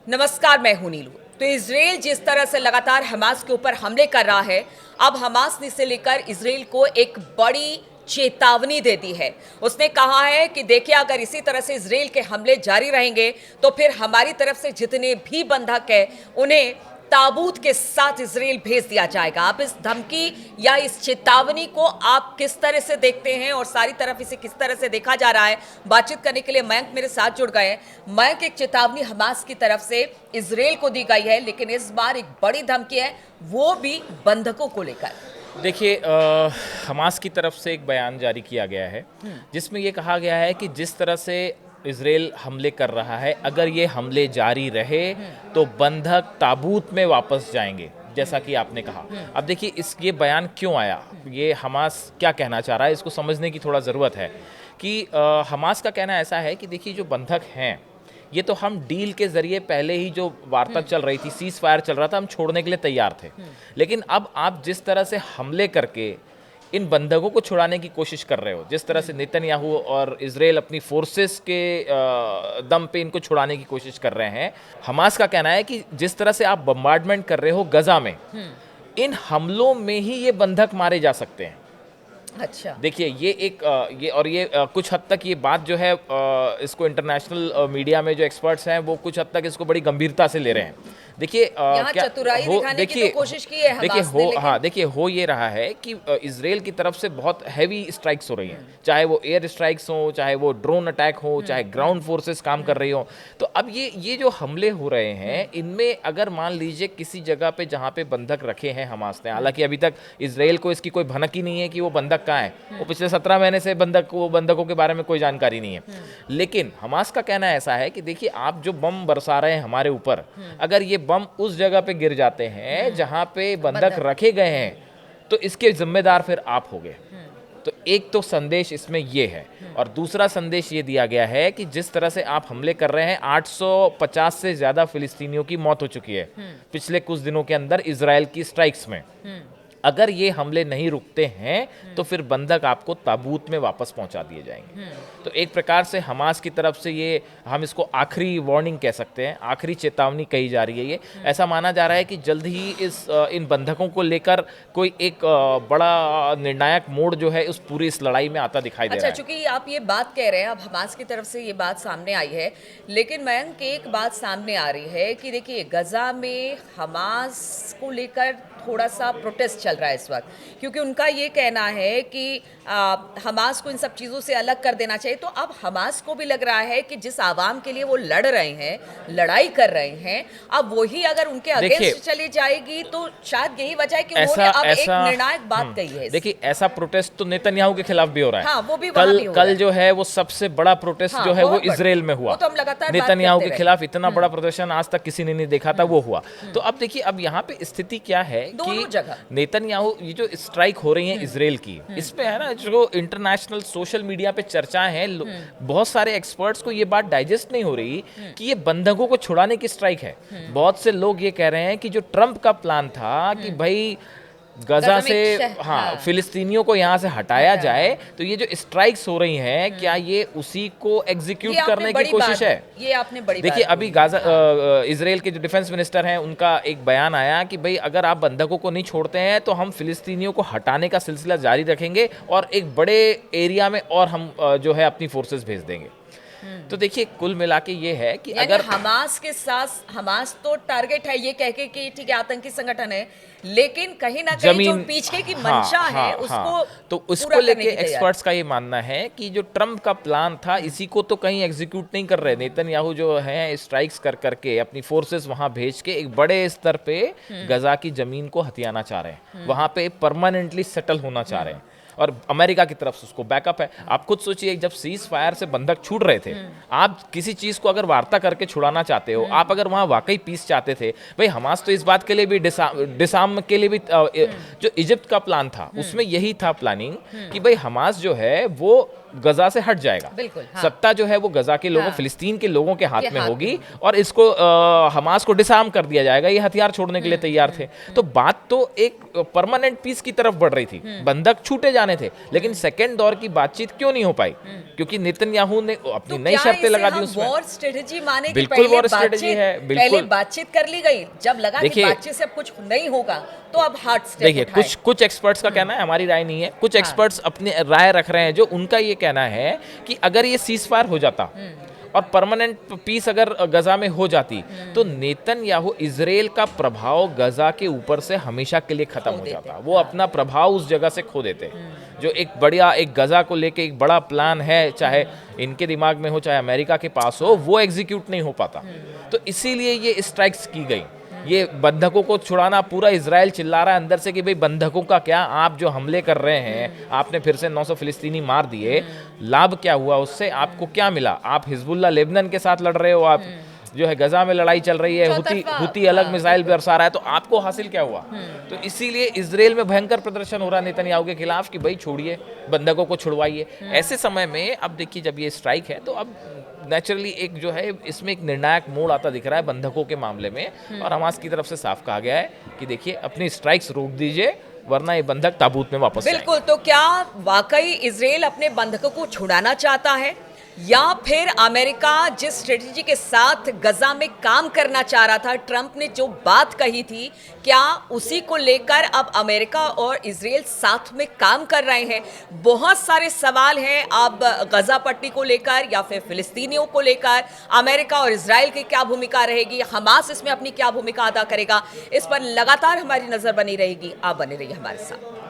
नमस्कार, मैं हूं नीलू। तो इजराइल जिस तरह से लगातार हमास के ऊपर हमले कर रहा है, अब हमास ने इसे लेकर इजराइल को एक बड़ी चेतावनी दे दी है। उसने कहा है कि देखिए, अगर इसी तरह से इजराइल के हमले जारी रहेंगे तो फिर हमारी तरफ से जितने भी बंधक हैं उन्हें ताबूत के साथ इजराइल भेज दिया जाएगा। आप इस धमकी या इस चेतावनी को आप किस तरह से देखते हैं और सारी तरफ इसे किस तरह से देखा जा रहा है? बातचीत करने के लिए मयंक मेरे साथ जुड़ गए हैं। मयंक, एक चेतावनी हमास की तरफ से इजराइल को दी गई है, लेकिन इस बार एक बड़ी धमकी है, वो भी बंधकों को लेकर। देखिए, हमास की तरफ से एक बयान जारी किया गया है जिसमें ये कहा गया है कि जिस तरह से इजराइल हमले कर रहा है, अगर ये हमले जारी रहे तो बंधक ताबूत में वापस जाएंगे, जैसा कि आपने कहा। अब देखिए, ये बयान क्यों आया, ये हमास क्या कहना चाह रहा है, इसको समझने की थोड़ा ज़रूरत है कि हमास का कहना ऐसा है कि देखिए, जो बंधक हैं ये तो हम डील के ज़रिए पहले ही जो वार्ता चल रही थी, सीज़ फायर चल रहा था, हम छोड़ने के लिए तैयार थे। लेकिन अब आप जिस तरह से हमले करके इन बंधकों को छुड़ाने की कोशिश कर रहे हो, जिस तरह से नेतन्याहू और इजराइल अपनी फोर्सेस के दम पे इनको छुड़ाने की कोशिश कर रहे हैं, हमास का कहना है कि जिस तरह से आप बम्बार्डमेंट कर रहे हो गजा में, इन हमलों में ही ये बंधक मारे जा सकते हैं। अच्छा, देखिए, ये कुछ हद तक ये बात जो है, इसको इंटरनेशनल मीडिया में जो एक्सपर्ट्स हैं वो कुछ हद तक इसको बड़ी गंभीरता से ले रहे हैं। देखिए, यहाँ चतुराई दिखाने की तो कोशिश की है देखिए हमास ने, लेकिन देखिए, हो ये रहा है कि इजराइल की तरफ से बहुत हैवी स्ट्राइक्स हो रही हैं, चाहे वो एयर स्ट्राइक्स हो, चाहे वो ड्रोन अटैक हो, चाहे ग्राउंड फोर्सेस काम कर रही हो। तो अब ये जो हमले हो रहे हैं, इनमें अगर मान लीजिए किसी जगह पे जहाँ पे बंधक रखे हैं हमास ने, हालांकि अभी तक इजराइल को इसकी कोई भनक ही नहीं है कि वो बंधक कहाँ है, वो पिछले 17 महीने से बंधकों के बारे में कोई जानकारी नहीं है। लेकिन हमास का कहना ऐसा है कि देखिए, आप जो बम बरसा रहे हैं हमारे ऊपर, अगर ये बम उस जगह पे गिर जाते हैं जहां पे बंधक रखे गए हैं, तो इसके जिम्मेदार फिर आप होगे। तो एक तो संदेश इसमें ये है, और दूसरा संदेश ये दिया गया है कि जिस तरह से आप हमले कर रहे हैं, 850 से ज्यादा फिलिस्तीनियों की मौत हो चुकी है पिछले कुछ दिनों के अंदर इजराइल की स्ट्राइक्स में। अगर ये हमले नहीं रुकते हैं तो फिर बंधक आपको ताबूत में वापस पहुंचा दिए जाएंगे। तो एक प्रकार से हमास की तरफ से ये, हम इसको आखिरी वार्निंग कह सकते हैं, आखिरी चेतावनी कही जा रही है। ये ऐसा माना जा रहा है कि जल्द ही इन बंधकों को लेकर कोई एक बड़ा निर्णायक मोड़ जो है उस पूरी इस लड़ाई में आता दिखाई दे रहा है। चूंकि आप ये बात कह रहे हैं, अब हमास की तरफ से ये बात सामने आई है, लेकिन मयंक, एक बात सामने आ रही है कि देखिए, गजा में हमास को लेकर थोड़ा सा प्रोटेस्ट चल रहा है इस वक्त, क्योंकि उनका ये कहना है कि हमास को इन सब चीज़ों से अलग कर देना चाहिए। तो अब हमास को भी लग रहा है कि जिस आवाम के लिए वो लड़ रहे हैं, लड़ाई कर रहे हैं, अब वही अगर उनके अगेंस्ट चली जाएगी तो शायद यही वजह है कि उन्होंने अब एक निर्णायक बात कही है। देखिए, ऐसा प्रोटेस्ट तो नेतन्याहू के खिलाफ भी हो रहा है। हाँ, वो भी कल जो है वो सबसे बड़ा प्रोटेस्ट जो है वो इजराइल में हुआ। तो हम लगातार नेतन्याहू के खिलाफ इतना बड़ा प्रदर्शन आज तक किसी ने नहीं देखा था, वो हुआ। तो अब देखिए, अब यहाँ पे स्थिति क्या है कि नेतन्याहू, ये जो स्ट्राइक हो रही है इजराइल की, इसमें है ना, जो इंटरनेशनल सोशल मीडिया पे चर्चा है, बहुत सारे एक्सपर्ट्स को ये बात डाइजेस्ट नहीं हो रही कि ये बंधकों को छुड़ाने की स्ट्राइक है। बहुत से लोग ये कह रहे हैं कि जो ट्रंप का प्लान था कि भाई गजा से फिलिस्तीनियों को यहाँ से हटाया जाए, तो ये जो स्ट्राइक्स हो रही हैं, क्या ये उसी को एग्जीक्यूट करने की कोशिश है? ये आपने बड़ी देखिए, अभी इजराइल के जो डिफेंस मिनिस्टर हैं, उनका एक बयान आया कि भाई अगर आप बंधकों को नहीं छोड़ते हैं तो हम फिलिस्तीनियों को हटाने का सिलसिला जारी रखेंगे और एक बड़े एरिया में और हम जो है अपनी फोर्सेस भेज देंगे। तो देखिए, कुल मिला के ये है कि अगर हमास के साथ, हमास तो टारगेट है ये कह के कि ठीक है आतंकी संगठन है, लेकिन कहीं ना कहीं जो पीछे की मंशा है उसको, तो उसको लेके एक्सपर्ट्स का ये मानना है कि जो ट्रंप का प्लान था, इसी को तो कहीं एग्जीक्यूट नहीं कर रहे नेतन्याहू, जो है स्ट्राइक्स कर करके अपनी फोर्सेस वहां भेज के एक बड़े स्तर पे गजा की जमीन को हथियाना चाह रहे हैं, वहां पे परमानेंटली सेटल होना चाह रहे हैं, और अमेरिका की तरफ से उसको बैकअप है। आप खुद सोचिए, जब सीज फायर से बंधक छूट रहे थे, आप किसी चीज को अगर वार्ता करके छुड़ाना चाहते हो, आप अगर वहां वाकई पीस चाहते थे, भाई हमास तो इस बात के लिए भी डिसार्म के लिए भी, जो इजिप्ट का प्लान था उसमें यही था प्लानिंग कि भाई हमास जो है वो गजा से हट जाएगा। बिल्कुल, हाँ। सत्ता जो है वो गजा के लोगों, हाँ। फिलिस्तीन के लोगों के हाथ के में हाथ होगी और इसको हमास को डिसआर्म कर दिया जाएगा। ये हथियार छोड़ने के लिए तैयार थे। तो बात तो एक परमानेंट पीस की तरफ बढ़ रही थी, बंधक छूटे जाने थे, लेकिन सेकेंड दौर की बातचीत क्यों नहीं हो पाई? क्योंकि नेतन्याहू ने अपनी नई शर्तें लगा दी उसमें। वॉर स्ट्रेटेजी माने कि बिल्कुल पहले वॉर स्ट्रेटेजी है, पहले बिल्कुल। बातचीत कर ली गई, जब लगा कि देखिए, बातचीत से अब कुछ नहीं होगा तो अब हार्ड स्टेप देखिए, कुछ एक्सपर्ट्स का कहना है, हमारी राय नहीं है, कुछ एक्सपर्ट्स अपनी राय रख रहे हैं, जो उनका ये कहना है कि अगर ये सीज फायर हो जाता और परमानेंट पीस अगर गजा में हो जाती तो नेतन्याहू इजराइल का प्रभाव गजा के ऊपर से हमेशा के लिए खत्म हो जाता। वो अपना प्रभाव उस जगह से खो देते। जो एक बढ़िया, एक गजा को लेके एक बड़ा प्लान है, चाहे इनके दिमाग में हो चाहे अमेरिका के पास हो, वो एग्जीक्यूट नहीं हो पाता। तो इसीलिए ये स्ट्राइक्स की गई। ये बंधकों को छुड़ाना, पूरा इजराइल चिल्ला रहा है अंदर से कि भाई बंधकों का क्या, आप जो हमले कर रहे हैं, आपने फिर से 900 फिलिस्तीनी मार दिए, लाभ क्या हुआ उससे, आपको क्या मिला? आप हिजबुल्लाह लेबनान के साथ लड़ रहे हो, आप जो है गजा में लड़ाई चल रही है, हुती अलग मिसाइल बरसा रहा है, तो आपको हासिल क्या हुआ? तो इसीलिए इजराइल में भयंकर प्रदर्शन हो रहा है नेतन्याहू के खिलाफ कि भाई छोड़िए, बंधकों को छुड़वाइए। ऐसे समय में अब देखिए, जब ये स्ट्राइक है तो अब नेचुरली एक जो है इसमें एक निर्णायक मोड़ आता दिख रहा है बंधकों के मामले में, और हमास की तरफ से साफ कहा गया है कि देखिए अपनी स्ट्राइक्स रोक दीजिए, वरना ये बंधक ताबूत में वापस बिल्कुल। तो क्या वाकई इजराइल अपने बंधकों को छुड़ाना चाहता है, या फिर अमेरिका जिस स्ट्रेटेजी के साथ गजा में काम करना चाह रहा था, ट्रंप ने जो बात कही थी, क्या उसी को लेकर अब अमेरिका और इजराइल साथ में काम कर रहे हैं? बहुत सारे सवाल हैं अब गजा पट्टी को लेकर या फिर फिलिस्तीनियों को लेकर। अमेरिका और इजराइल की क्या भूमिका रहेगी, हमास इसमें अपनी क्या भूमिका अदा करेगा, इस पर लगातार हमारी नजर बनी रहेगी। आप बने रहिए हमारे साथ।